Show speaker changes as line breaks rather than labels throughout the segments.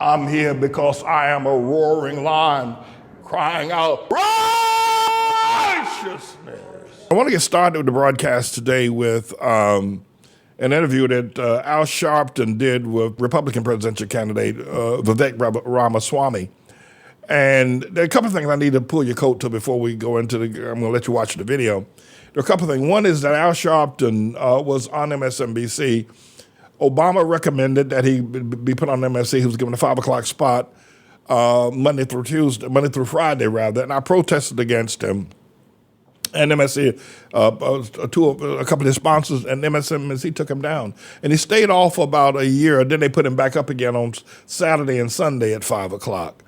I'm here because I am a roaring lion crying out righteousness. I want to get started with the broadcast today with an interview that Al Sharpton did with Republican presidential candidate Vivek Ramaswamy. And there are a couple of things I need to pull your coat to before we go into I'm going to let you watch the video. There are a couple of things. One is that Al Sharpton was on MSNBC. Obama recommended that he be put on MSNBC. He was given a 5 o'clock spot Monday through Friday, rather. And I protested against him. And MSNBC, a couple of his sponsors, and MSNBC took him down. And he stayed off for about a year. Then they put him back up again on Saturday and Sunday at 5 o'clock.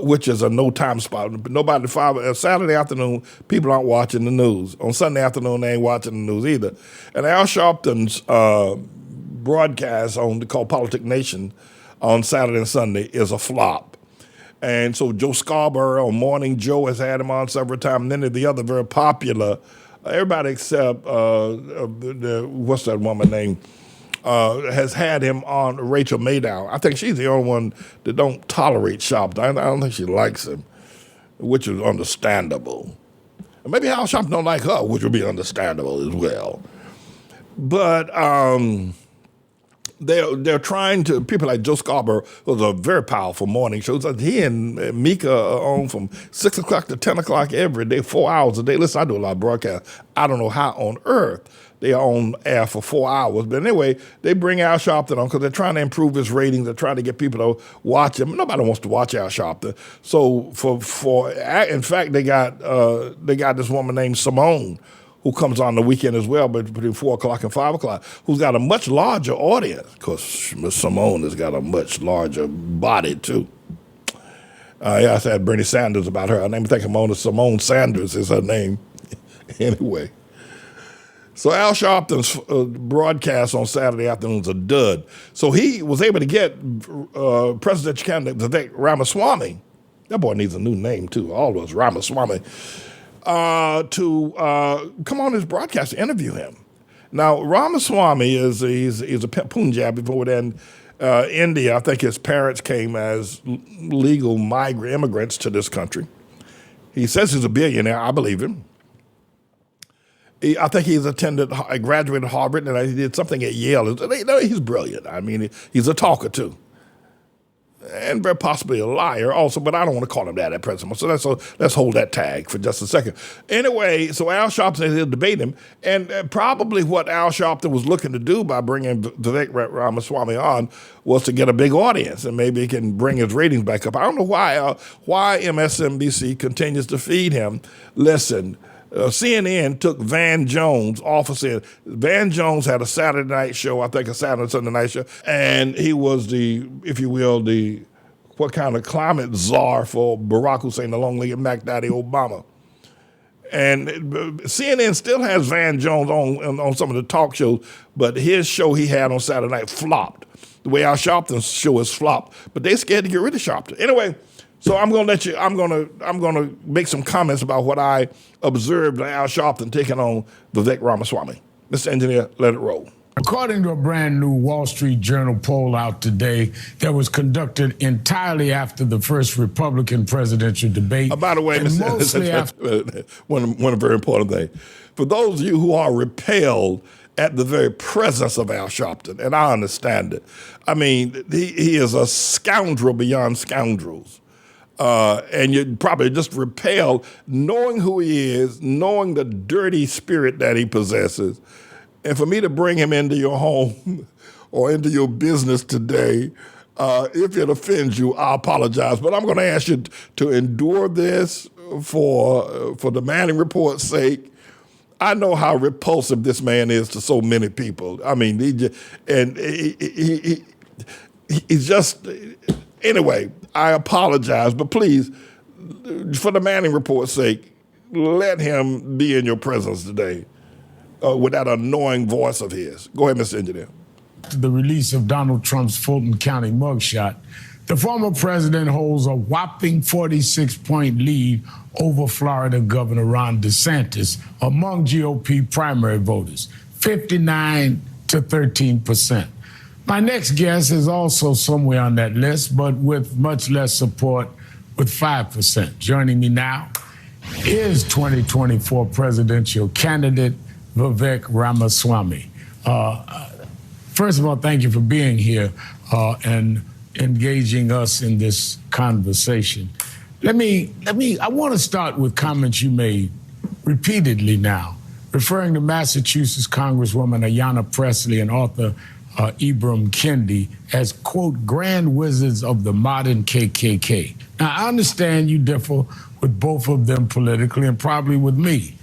Which is a no time spot. Nobody Saturday afternoon, people aren't watching the news. On Sunday afternoon, they ain't watching the news either. And Al Sharpton's broadcast called Politic Nation on Saturday and Sunday is a flop. And so Joe Scarborough on Morning Joe has had him on several times. And then the other very popular, everybody except what's that woman name? Has had him on Rachel Maddow. I think she's the only one that don't tolerate Sharpton. I don't think she likes him, which is understandable. And maybe Al Sharpton don't like her, which would be understandable as well. But they're trying to, people like Joe Scarborough was a very powerful morning show. He and Mika are on from 6 o'clock to 10 o'clock every day, 4 hours a day. Listen, I do a lot of broadcasts. I don't know how on earth they are on air for 4 hours. But anyway, they bring Al Sharpton on because they're trying to improve his ratings. They're trying to get people to watch him. Nobody wants to watch Al Sharpton. So in fact, they got this woman named Simone who comes on the weekend as well, but between 4 o'clock and 5 o'clock, who's got a much larger audience, because Simone has got a much larger body, too. I had Bernie Sanders about her. I think Simone Sanders is her name. Anyway. So Al Sharpton's broadcast on Saturday afternoons a dud. So he was able to get presidential candidate Vivek Ramaswamy. That boy needs a new name, too. All those Ramaswamy. To come on his broadcast to interview him. Now, Ramaswamy he's a Punjabi before then. India, I think his parents came as legal migrant immigrants to this country. He says he's a billionaire. I believe him. I think he's graduated Harvard, and he did something at Yale. He's brilliant. I mean, he's a talker, too. And very possibly a liar also, but I don't want to call him that at present. So let's hold that tag for just a second. Anyway, so Al Sharpton, he'll debate him, and probably what Al Sharpton was looking to do by bringing Vivek Ramaswamy on was to get a big audience, and maybe he can bring his ratings back up. I don't know why MSNBC continues to feed him. Listen, CNN took Van Jones off of CNN. Van Jones had a Saturday night show, I think a Saturday and Sunday night show, and he was if you will, what kind of climate czar for Barack Hussein, the long-legged Mac Daddy Obama. And CNN still has Van Jones on some of the talk shows, but his show he had on Saturday night flopped. The way Al Sharpton's show is flopped, but they're scared to get rid of Sharpton. Anyway, so I'm going to make some comments about what I observed Al Sharpton taking on Vivek Ramaswamy. Mr. Engineer, let it roll.
According to a brand new Wall Street Journal poll out today that was conducted entirely after the first Republican presidential debate.
By the way, one very important thing. For those of you who are repelled at the very presence of Al Sharpton, and I understand it. I mean, he is a scoundrel beyond scoundrels. And you're probably just repelled knowing who he is, knowing the dirty spirit that he possesses. And for me to bring him into your home or into your business today, if it offends you, I apologize. But I'm going to ask you to endure this for the Manning Report's sake. I know how repulsive this man is to so many people. I mean, he's just, anyway, I apologize, but please, for the Manning Report's sake, let him be in your presence today with that annoying voice of his. Go ahead, Mr. Engineer.
After the release of Donald Trump's Fulton County mugshot, the former president holds a whopping 46-point lead over Florida Governor Ron DeSantis among GOP primary voters, 59 to 13%. My next guest is also somewhere on that list, but with much less support, with 5%. Joining me now is 2024 presidential candidate Vivek Ramaswamy. First of all, thank you for being here and engaging us in this conversation. I want to start with comments you made repeatedly now, referring to Massachusetts Congresswoman Ayanna Pressley and author Ibram Kendi as, quote, grand wizards of the modern KKK. Now, I understand you differ with both of them politically and probably with me.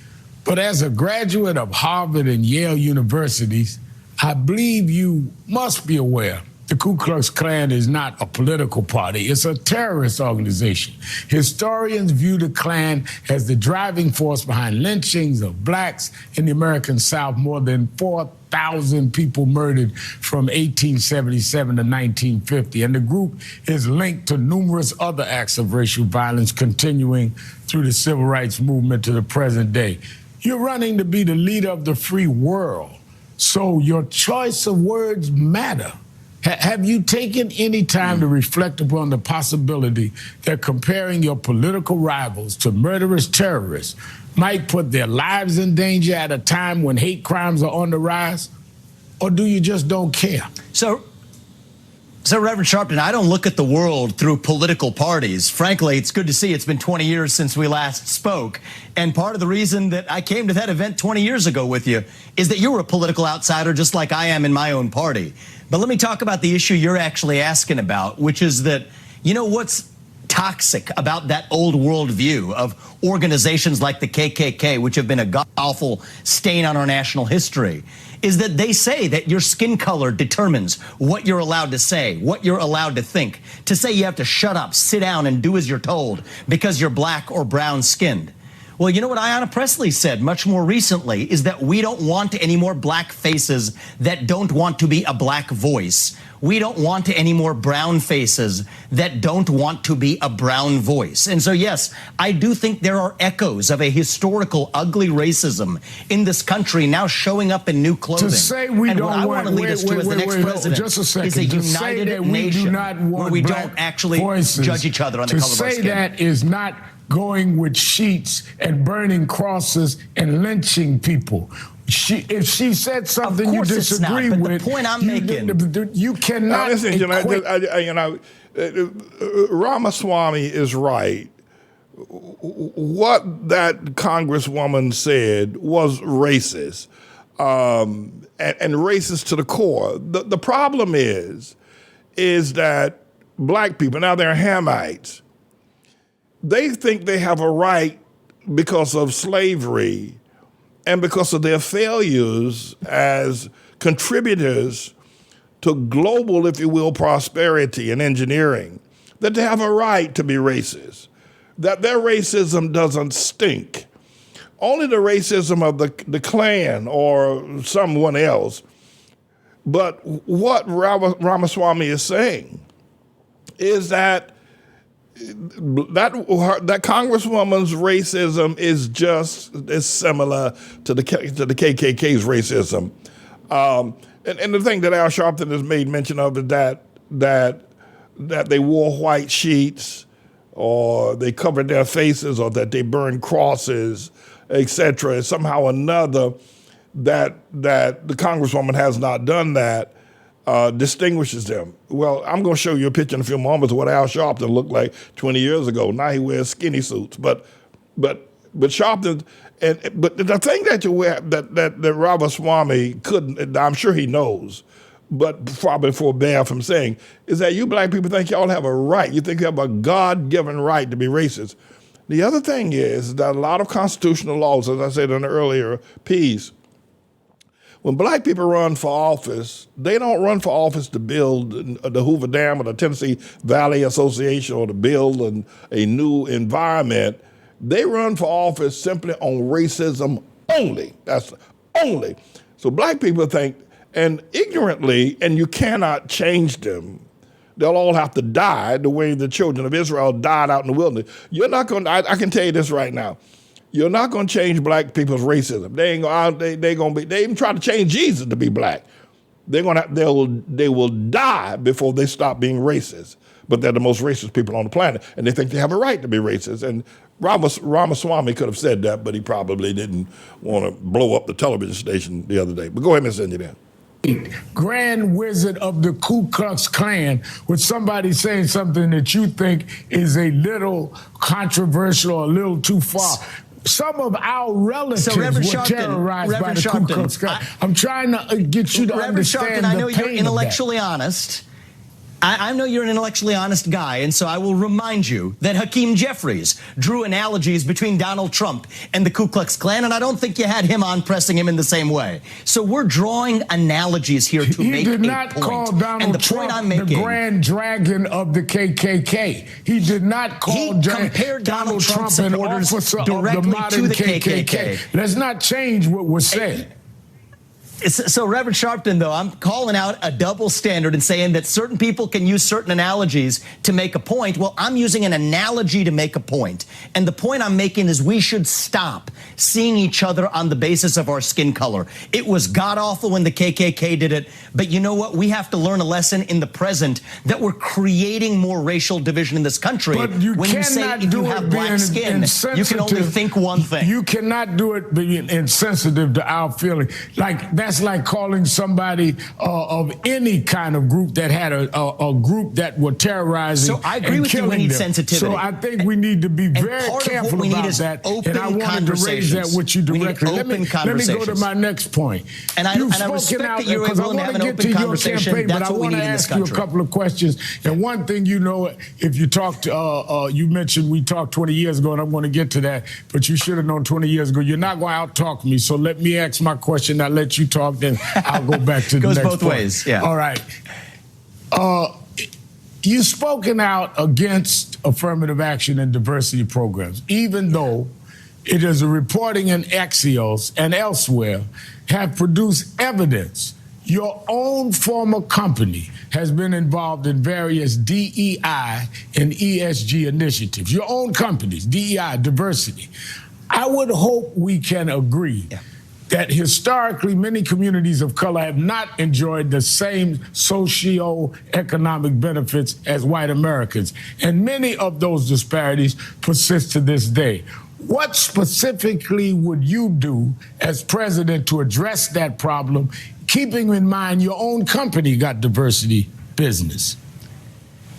But as a graduate of Harvard and Yale universities, I believe you must be aware the Ku Klux Klan is not a political party. It's a terrorist organization. Historians view the Klan as the driving force behind lynchings of blacks in the American South, more than 4,000 people murdered from 1877 to 1950. And the group is linked to numerous other acts of racial violence continuing through the civil rights movement to the present day. You're running to be the leader of the free world, so your choice of words matter. Have you taken any time to reflect upon the possibility that comparing your political rivals to murderous terrorists might put their lives in danger at a time when hate crimes are on the rise? Or do you just don't care?
So Reverend Sharpton, I don't look at the world through political parties. Frankly, it's good to see it's been 20 years since we last spoke. And part of the reason that I came to that event 20 years ago with you is that you were a political outsider just like I am in my own party. But let me talk about the issue you're actually asking about, which is that, you know, what's toxic about that old worldview of organizations like the KKK, which have been a god-awful stain on our national history, is that they say that your skin color determines what you're allowed to say, what you're allowed to think. To say you have to shut up, sit down, and do as you're told because you're black or brown-skinned. Well, you know what Ayanna Pressley said much more recently is that we don't want any more black faces that don't want to be a black voice. We don't want any more brown faces that don't want to be a brown voice. And so, yes, I do think there are echoes of a historical ugly racism in this country now showing up in new clothing.
To say we
and
don't
what I want to lead us to as the next president
just a second.
is a united nation where we don't actually judge each other on the color of our skin.
To say that is not going with sheets and burning crosses and lynching people. If she said something you disagree with,
the point I'm making,
you cannot.
Now, listen, Ramaswamy is right. What that congresswoman said was racist, and racist to the core. The problem is that black people, now they're Hamites, they think they have a right because of slavery and because of their failures as contributors to global, if you will, prosperity and engineering, that they have a right to be racist, that their racism doesn't stink. Only the racism of the Klan or someone else. But what Ramaswamy is saying is that that congresswoman's racism is just as similar to the KKK's racism, and the thing that Al Sharpton has made mention of is that they wore white sheets, or they covered their faces, or that they burned crosses, etc. Somehow or another, that the congresswoman has not done that. Distinguishes them. Well, I'm going to show you a picture in a few moments of what Al Sharpton looked like 20 years ago. Now he wears skinny suits, but Sharpton, but the thing that you wear that Ramaswamy couldn't, I'm sure he knows, but probably forbear from saying, is that you black people think y'all have a right. You think you have a God-given right to be racist. The other thing is that a lot of constitutional laws, as I said in an earlier piece, when black people run for office, they don't run for office to build the Hoover Dam or the Tennessee Valley Association or to build a new environment. They run for office simply on racism only. That's only. So black people think, and ignorantly, and you cannot change them, they'll all have to die the way the children of Israel died out in the wilderness. You're not going to, I can tell you this right now. You're not going to change black people's racism. They ain't going. They even try to change Jesus to be black. they will die before they stop being racist. But they're the most racist people on the planet, and they think they have a right to be racist. And Ramaswamy could have said that, but he probably didn't want to blow up the television station the other day. But go ahead, Ms. India.
Grand Wizard of the Ku Klux Klan, with somebody saying something that you think is a little controversial or a little too far. Some of our relatives were terrorized by the Ku Klux Klan. I'm trying to get you to understand the pain of that.
I know you're intellectually honest. I know you're an intellectually honest guy, and so I will remind you that Hakeem Jeffries drew analogies between Donald Trump and the Ku Klux Klan, and I don't think you had him on pressing him in the same way. So we're drawing analogies here to make a point.
He did not call Donald Trump the Grand Dragon of the KKK. He did not call Donald Trump an officer of the modern KKK. Let's not change what was said.
So, Reverend Sharpton, though, I'm calling out a double standard and saying that certain people can use certain analogies to make a point. Well, I'm using an analogy to make a point. And the point I'm making is we should stop seeing each other on the basis of our skin color. It was god-awful when the KKK did it. But you know what? We have to learn a lesson in the present that we're creating more racial division in this country.
But you
when you say if you have black skin, you can only think one thing.
You cannot do it being insensitive to our feeling. That's like calling somebody of any kind of group that had a group that were terrorizing.
So I agree with you. We need sensitivity.
So I think we need to be very careful about that. And I wanted to raise that with you directly. Let me go to my next point.
And I respect that you're willing to have an open conversation. That's what we need in this country.
I want to ask you a couple of questions. And one thing, you know, if you talked, you mentioned we talked 20 years ago, and I'm going to get to that. But you should have known 20 years ago. You're not going to out-talk me. So let me ask my question. I'll let you talk. Then I'll go back to the next point.
Goes both ways, yeah.
All right. You've spoken out against affirmative action and diversity programs, even though it is a reporting in Axios and elsewhere have produced evidence. Your own former company has been involved in various DEI and ESG initiatives. Your own companies, DEI, diversity. I would hope we can agree that historically many communities of color have not enjoyed the same socio-economic benefits as white Americans. And many of those disparities persist to this day. What specifically would you do as president to address that problem, keeping in mind your own company got diversity business?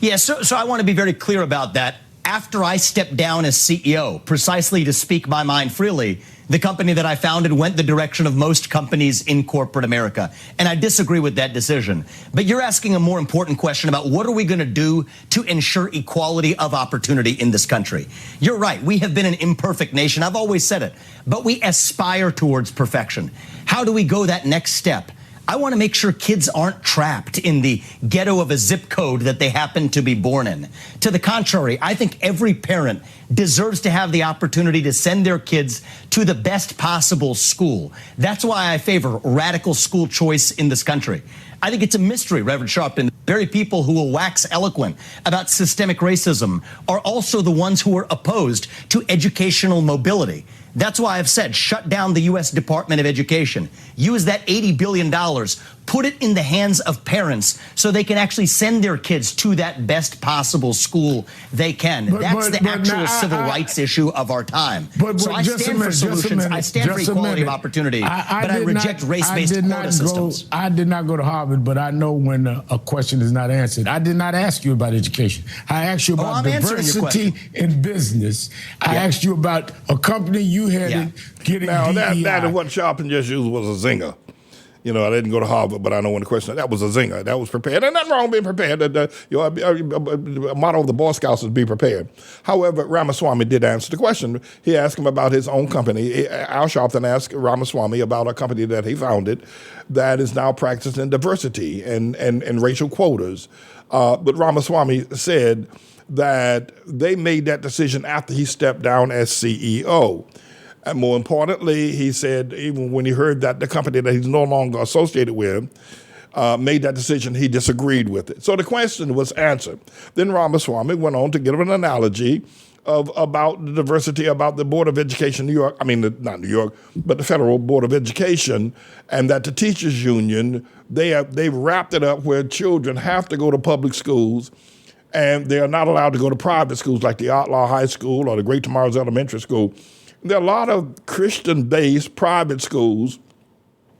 Yeah, so I want to be very clear about that. After I stepped down as CEO, precisely to speak my mind freely, the company that I founded went the direction of most companies in corporate America. And I disagree with that decision. But you're asking a more important question about what are we going to do to ensure equality of opportunity in this country? You're right. We have been an imperfect nation. I've always said it. But we aspire towards perfection. How do we go that next step? I want to make sure kids aren't trapped in the ghetto of a zip code that they happen to be born in. To the contrary, I think every parent deserves to have the opportunity to send their kids to the best possible school. That's why I favor radical school choice in this country. I think it's a mystery, Reverend Sharpton. The very people who will wax eloquent about systemic racism are also the ones who are opposed to educational mobility. That's why I've said shut down the U.S. Department of Education. Use that $80 billion, put it in the hands of parents so they can actually send their kids to that best possible school they can. That's the actual civil rights issue of our time. So I stand for solutions. I stand for equality of opportunity, but I reject race-based quota systems.
I did not go to Harvard, but I know when a question is not answered. I did not ask you about education. I asked you about diversity in business. I asked you about a company you headed getting
now,
DEI.
that is what Sharpton just used was a zinger. You know, I didn't go to Harvard, but I know when the question, that was a zinger. That was prepared. And nothing wrong being prepared. A motto of the Boy Scouts is be prepared. However, Ramaswamy did answer the question. He asked him about his own company. Al Sharpton asked Ramaswamy about a company that he founded that is now practicing diversity and racial quotas. But Ramaswamy said that they made that decision after he stepped down as CEO. And more importantly, he said, even when he heard that the company that he's no longer associated with made that decision. He disagreed with it. So the question was answered. Then Ramaswamy went on to give an analogy about the diversity, about the Board of Education, New York, not New York, but the Federal Board of Education, and that the teachers union, they've wrapped it up where children have to go to public schools and they are not allowed to go to private schools like the ATLAH High School or the Great Tomorrow's Elementary School. There are a lot of Christian-based private schools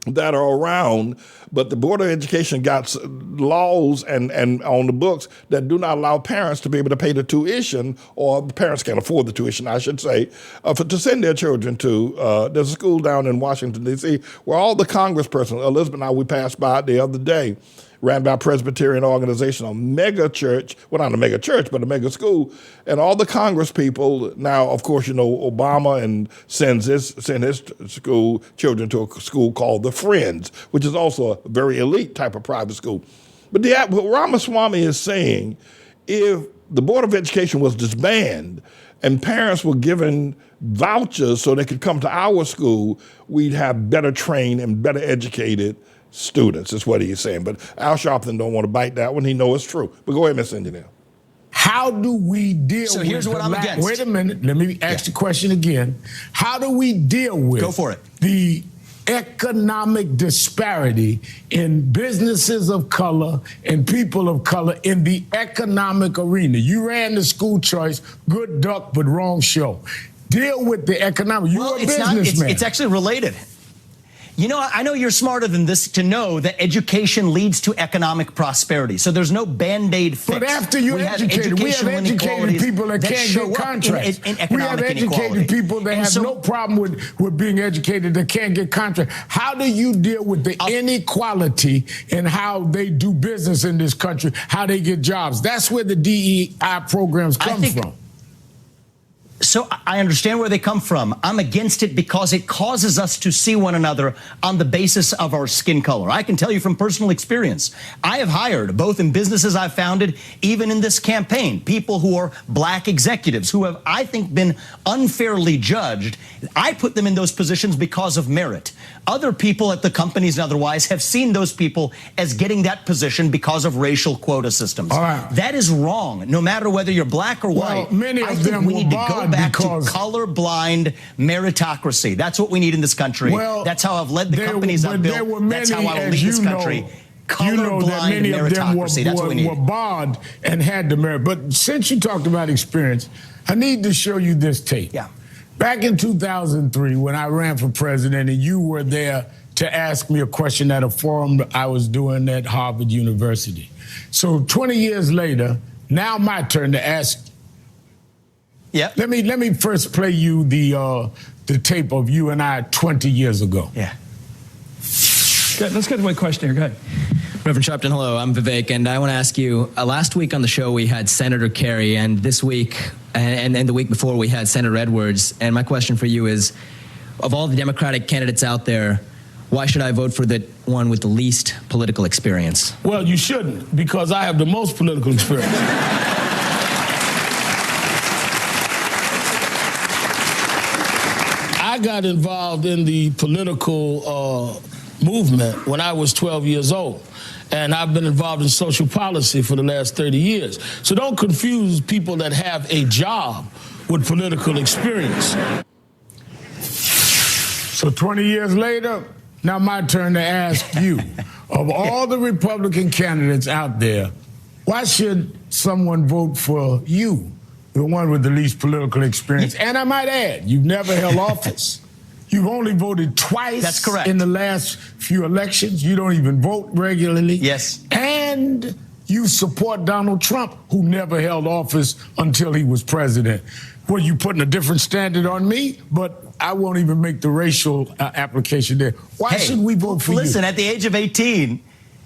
that are around, but the Board of Education got laws and on the books that do not allow parents to be able to pay the tuition, or the parents can't afford the tuition, I should say, to send their children to. There's a school down in Washington, D.C., where all the congresspersons, Elizabeth and I, we passed by it the other day, ran by a Presbyterian organization, a mega church, well, not a mega church, but a mega school. And all the Congress people, now, of course, you know, Obama and send his school children to a school called the Friends, which is also a very elite type of private school. But what Ramaswamy is saying, if the Board of Education was disbanded and parents were given vouchers so they could come to our school, we'd have better trained and better educated students, is what he's saying. But Al Sharpton don't want to bite that one. He knows it's true. But go ahead, Mr. Engineer.
How do we deal
so
with
here's what I'm against.
Wait a minute. Let me ask the question again. How do we deal with
Go for it.
The economic disparity in businesses of color and people of color in the economic arena? You ran the school choice, good duck, but wrong show. Deal with the economic. You're a businessman.
It's actually related. You know, I know you're smarter than this to know that education leads to economic prosperity. So there's no Band-Aid fix.
But after you're educated, we have educated people that can't get contracts. We have educated people that have no problem with being educated that can't get contracts. How do you deal with the inequality in how they do business in this country, how they get jobs? That's where the DEI programs come from.
So I understand where they come from. I'm against it because it causes us to see one another on the basis of our skin color. I can tell you from personal experience, I have hired, both in businesses I've founded, even in this campaign, people who are black executives who have, I think, been unfairly judged. I put them in those positions because of merit. Other people at the companies and otherwise have seen those people as getting that position because of racial quota systems. That is wrong, no matter whether you're black or white.
Many of them
we need to go back to colorblind meritocracy. That's what we need in this country. That's how I've led the companies I've built. That's how I will lead this country. Colorblind meritocracy. That's what we need.
Were barred and had the merit. But since you talked about experience, I need to show you this tape.
Yeah.
Back in 2003, when I ran for president, and you were there to ask me a question at a forum I was doing at Harvard University. So 20 years later, now my turn to ask.
Yeah.
Let me first play you the tape of you and I 20 years ago.
Yeah.
Let's get to my question here. Go ahead.
Reverend Sharpton, hello. I'm Vivek, and I want to ask you, last week on the show we had Senator Kerry, and this week and the week before we had Senator Edwards. And my question for you is, of all the Democratic candidates out there, why should I vote for the one with the least political experience?
Well, you shouldn't, because I have the most political experience. I got involved in the political movement when I was 12 years old. And I've been involved in social policy for the last 30 years. So don't confuse people that have a job with political experience. So 20 years later, now my turn to ask you, of all the Republican candidates out there, why should someone vote for you, the one with the least political experience? And I might add, you've never held office. You've only voted twice.
That's correct.
In the last few elections. You don't even vote regularly.
Yes.
And you support Donald Trump, who never held office until he was president. Well, you putting a different standard on me, but I won't even make the racial application there. Why should we vote for you?
Listen, at the age of 18,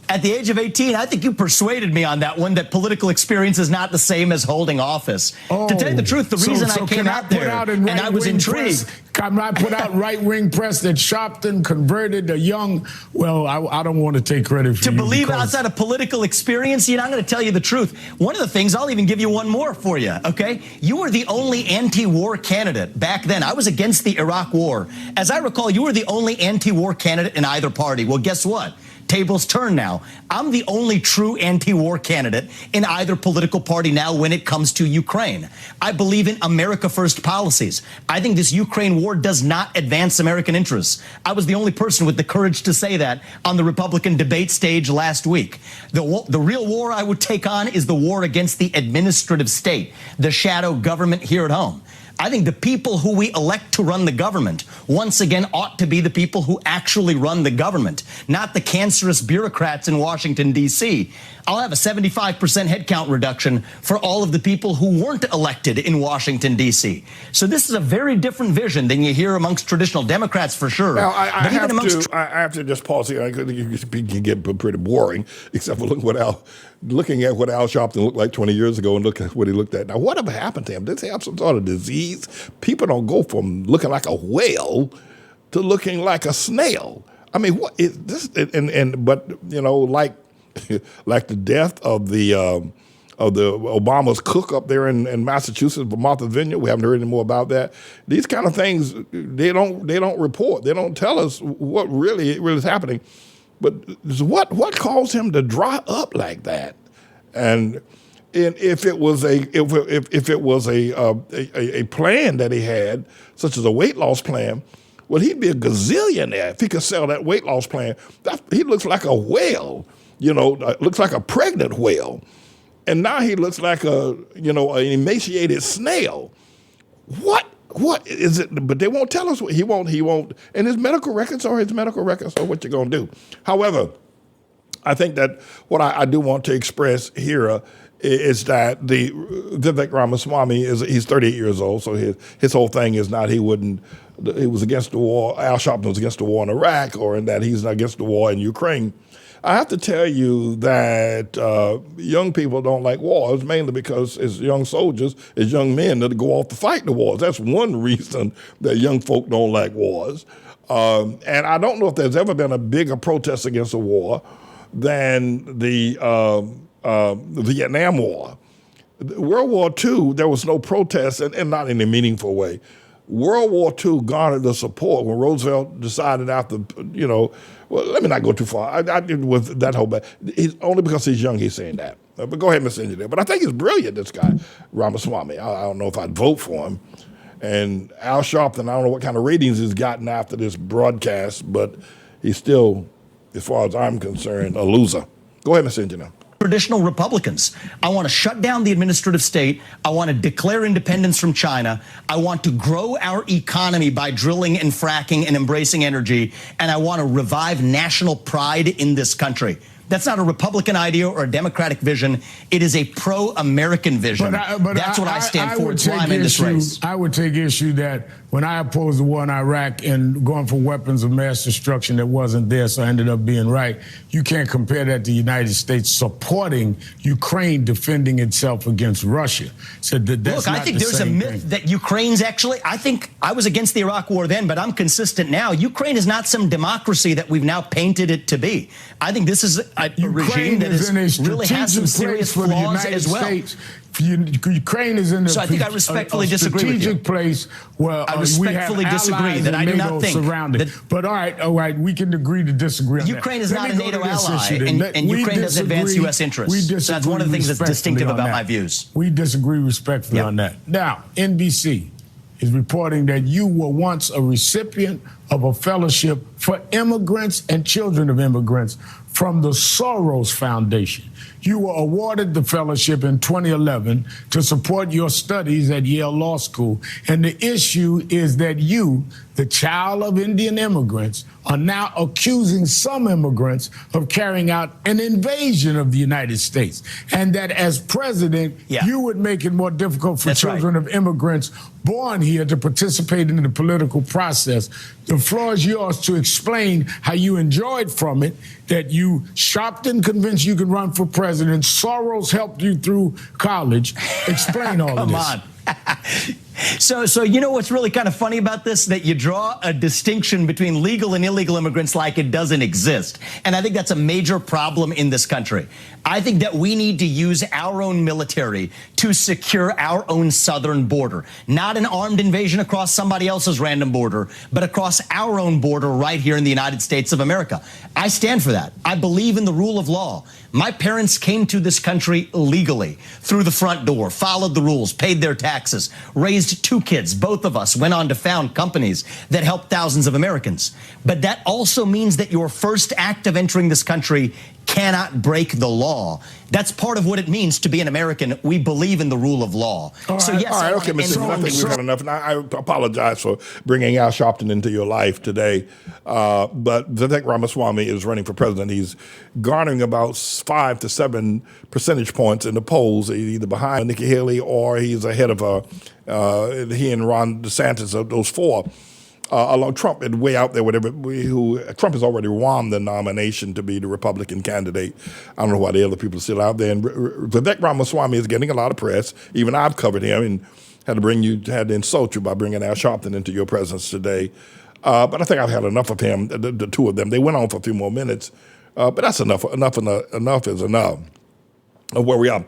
I think you persuaded me on that one, that political experience is not the same as holding office. To tell you the truth, the reason I came out there and I was intrigued.
Can I put out right-wing press that Sharpton converted a young, well, I don't want to take credit for
to believe outside of political experience? You know, I'm going to tell you the truth. One of the things, I'll even give you one more for you, okay? You were the only anti-war candidate back then. I was against the Iraq war. As I recall, you were the only anti-war candidate in either party. Well, guess what? tables turn now. I'm the only true anti-war candidate in either political party now when it comes to Ukraine. I believe in America First policies. I think this Ukraine war does not advance American interests. I was the only person with the courage to say that on the Republican debate stage last week. The real war I would take on is the war against the administrative state, the shadow government here at home. I think the people who we elect to run the government, once again, ought to be the people who actually run the government, not the cancerous bureaucrats in Washington, D.C. I'll have a 75% headcount reduction for all of the people who weren't elected in Washington, D.C. So this is a very different vision than you hear amongst traditional Democrats, for sure.
Now, I have to just pause here. It can get pretty boring, except for looking at what Al Sharpton looked like 20 years ago and look at what he looked at now. Whatever happened to him? Did he have some sort of disease? People don't go from looking like a whale to looking like a snail. I mean, what is this? But you know, like the death of the Obama's cook up there in Massachusetts, Martha's Vineyard. We haven't heard any more about that. These kind of things they don't report. They don't tell us what really is happening. But what caused him to dry up like that? And if it was a plan that he had, such as a weight loss plan, well, he'd be a gazillionaire if he could sell that weight loss plan. He looks like a whale, looks like a pregnant whale, and now he looks like an emaciated snail. What is it? But they won't tell us what he won't. And his medical records are what you're gonna do. However, I think that what I do want to express here is that the Vivek Ramaswamy he's 38 years old, so his whole thing is not he was against the war. Al Sharpton was against the war in Iraq, or in that he's not against the war in Ukraine. I have to tell you that young people don't like wars, mainly because as young soldiers, as young men that go off to fight the wars. That's one reason that young folk don't like wars. And I don't know if there's ever been a bigger protest against a war than the Vietnam War. World War II, there was no protest, and not in a meaningful way. World War II garnered the support when Roosevelt decided after, well, let me not go too far. I did with that whole, he's only because he's young, he's saying that. But go ahead, Mr. Engineer. But I think he's brilliant, this guy, Ramaswamy. I don't know if I'd vote for him. And Al Sharpton, I don't know what kind of ratings he's gotten after this broadcast, but he's still, as far as I'm concerned, a loser. Go ahead, Mr. Engineer.
Traditional Republicans. I want to shut down the administrative state. I want to declare independence from China. I want to grow our economy by drilling and fracking and embracing energy. And I want to revive national pride in this country. That's not a Republican idea or a Democratic vision. It is a pro-American vision. That's what I stand for. It's why I'm in this race.
I would take issue that when I opposed the war in Iraq and going for weapons of mass destruction that wasn't there, so I ended up being right, you can't compare that to the United States supporting Ukraine defending itself against Russia. So that's
Look, I think there's a myth that Ukraine's actually, I think I was against the Iraq war then, but I'm consistent now. Ukraine is not some democracy that we've now painted it to be. I think this is a regime that really has some serious flaws as well.
Ukraine is in
so I think I respectfully disagree with you.
Place where
I respectfully disagree that I do not think
that, but all right, we can agree to disagree on
Ukraine
that.
is not a NATO ally, and Ukraine doesn't advance U.S. interests. So that's one of the things that's distinctive about my views.
We disagree respectfully on that. Now, NBC is reporting that you were once a recipient of a fellowship for immigrants and children of immigrants from the Soros Foundation. You were awarded the fellowship in 2011 to support your studies at Yale Law School. And the issue is that you, the child of Indian immigrants, are now accusing some immigrants of carrying out an invasion of the United States. And that as president, you would make it more difficult for children of immigrants born here to participate in the political process. The floor is yours to explain how you enjoyed from it, that you Sharpton convinced you could run for president, Soros helped you through college. Explain all of this.
Come on. So you know what's really kind of funny about this? That you draw a distinction between legal and illegal immigrants like it doesn't exist. And I think that's a major problem in this country. I think that we need to use our own military to secure our own southern border. Not an armed invasion across somebody else's random border, but across our own border right here in the United States of America. I stand for that. I believe in the rule of law. My parents came to this country legally, through the front door, followed the rules, paid their taxes, raised 2 kids. Both of us went on to found companies that helped thousands of Americans. But that also means that your first act of entering this country cannot break the law. That's part of what it means to be an American. We believe in the rule of law.
All right, okay, Mr. Smith, I think we've had enough. And I apologize for bringing Al Sharpton into your life today. But Vivek Ramaswamy is running for president. He's garnering about 5 to 7 percentage points in the polls, either behind Nikki Haley or he's ahead of he and Ron DeSantis, of those 4. Along Trump is way out there, Trump has already won the nomination to be the Republican candidate. I don't know why the other people are still out there. And Vivek Ramaswamy is getting a lot of press. Even I've covered him and had to insult you by bringing Al Sharpton into your presence today. But I think I've had enough of him, the 2 of them. They went on for a few more minutes, but that's enough. Enough is enough of where we are.